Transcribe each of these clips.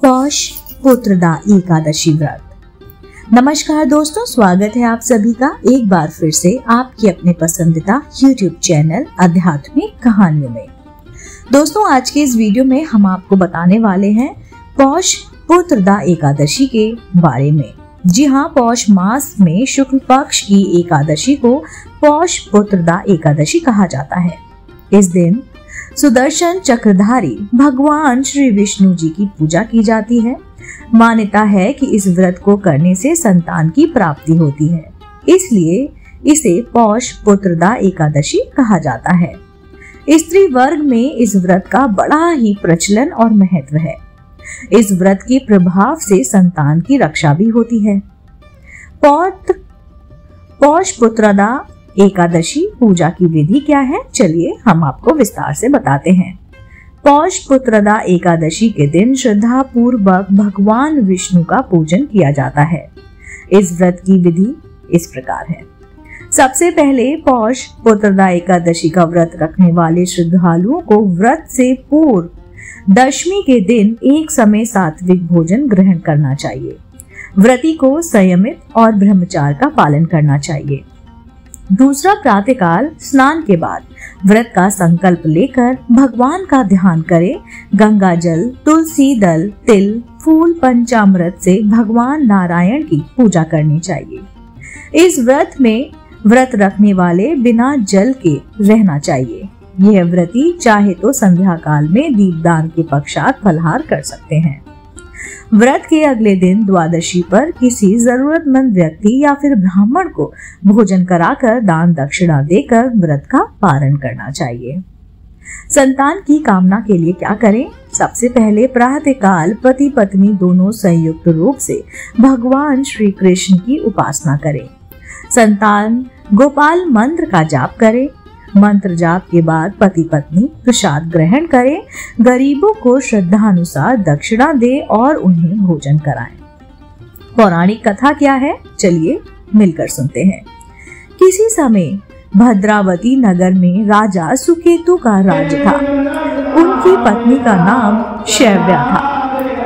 पौष पुत्रदा एकादशी व्रत। नमस्कार दोस्तों, स्वागत है आप सभी का एक बार फिर से आपके अपने पसंदीदा YouTube चैनल आध्यात्मिक कहानियों में। दोस्तों, आज के इस वीडियो में हम आपको बताने वाले हैं पौष पुत्रदा एकादशी के बारे में। जी हाँ, पौष मास में शुक्ल पक्ष की एकादशी को पौष पुत्रदा एकादशी कहा जाता है। इस दिन सुदर्शन चक्रधारी भगवान श्री विष्णु जी की पूजा की जाती है। मान्यता है कि इस व्रत को करने से संतान की प्राप्ति होती है, इसलिए इसे पौष पुत्रदा एकादशी कहा जाता है। स्त्री वर्ग में इस व्रत का बड़ा ही प्रचलन और महत्व है। इस व्रत के प्रभाव से संतान की रक्षा भी होती है। पौष पुत्रदा एकादशी पूजा की विधि क्या है, चलिए हम आपको विस्तार से बताते हैं। पौष पुत्रदा एकादशी के दिन श्रद्धा पूर्वक भगवान विष्णु का पूजन किया जाता है। इस व्रत की विधि इस प्रकार है। सबसे पहले पौष पुत्रदा एकादशी का व्रत रखने वाले श्रद्धालुओं को व्रत से पूर्व दशमी के दिन एक समय सात्विक भोजन ग्रहण करना चाहिए। व्रती को संयमित और ब्रह्मचार्य का पालन करना चाहिए। दूसरा, प्रातःकाल स्नान के बाद व्रत का संकल्प लेकर भगवान का ध्यान करें। गंगा जल, तुलसी दल, तिल, फूल, पंचामृत से भगवान नारायण की पूजा करनी चाहिए। इस व्रत में व्रत रखने वाले बिना जल के रहना चाहिए। यह व्रती चाहे तो संध्या काल में दीपदान के पश्चात फलाहार कर सकते हैं। व्रत के अगले दिन द्वादशी पर किसी जरूरतमंद व्यक्ति या फिर ब्राह्मण को भोजन कराकर दान दक्षिणा देकर व्रत का पारण करना चाहिए। संतान की कामना के लिए क्या करें? सबसे पहले प्रातःकाल पति पत्नी दोनों संयुक्त रूप से भगवान श्री कृष्ण की उपासना करें। संतान गोपाल मंत्र का जाप करे। मंत्र जाप के बाद पति पत्नी प्रसाद ग्रहण करें, गरीबों को श्रद्धानुसार दक्षिणा दे और उन्हें भोजन कराएं। पौराणिक कथा क्या है, चलिए मिलकर सुनते हैं। किसी समय भद्रावती नगर में राजा सुकेतु का राज था। उनकी पत्नी का नाम शैव्या था।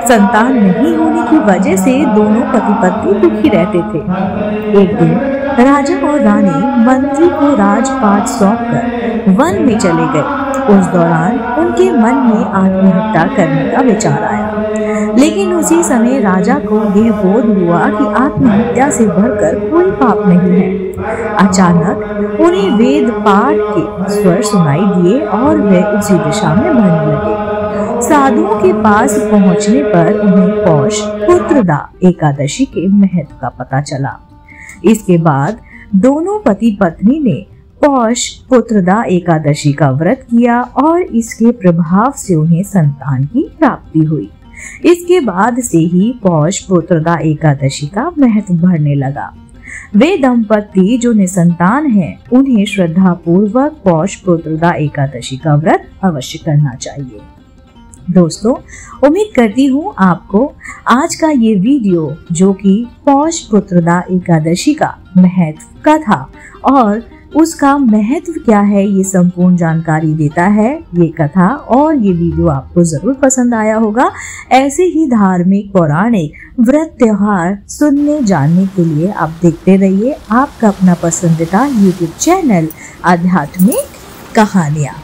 संतान नहीं होने की वजह से दोनों पति पत्नी दुखी रहते थे। एक दिन राजा और रानी मंत्री को राजपाट सौंपकर वन में चले गए। उस दौरान उनके मन में आत्महत्या करने का विचार आया, लेकिन उसी समय राजा को यह बोध हुआ कि आत्महत्या से बढ़कर कोई पाप नहीं है। अचानक उन्हें वेद पाठ के स्वर सुनाई दिए और वे उसी दिशा में बढ़ने लगे। साधुओं के पास पहुंचने पर उन्हें पौष पुत्रदा एकादशी के महत्व का पता चला। इसके बाद दोनों पति पत्नी ने पौष पुत्रदा एकादशी का व्रत किया और इसके प्रभाव से उन्हें संतान की प्राप्ति हुई। इसके बाद से ही पौष पुत्रदा एकादशी का महत्व बढ़ने लगा। वे दंपति जो निसंतान हैं, उन्हें श्रद्धा पूर्वक पौष पुत्रदा एकादशी का व्रत अवश्य करना चाहिए। दोस्तों, उम्मीद करती हूँ आपको आज का ये वीडियो, जो कि पौष पुत्रदा एकादशी का महत्व का था और उसका महत्व क्या है, ये संपूर्ण जानकारी देता है। ये कथा और ये वीडियो आपको जरूर पसंद आया होगा। ऐसे ही धार्मिक पौराणिक व्रत त्योहार सुनने जानने के लिए आप देखते रहिए आपका अपना पसंदीदा YouTube चैनल आध्यात्मिक कहानियाँ।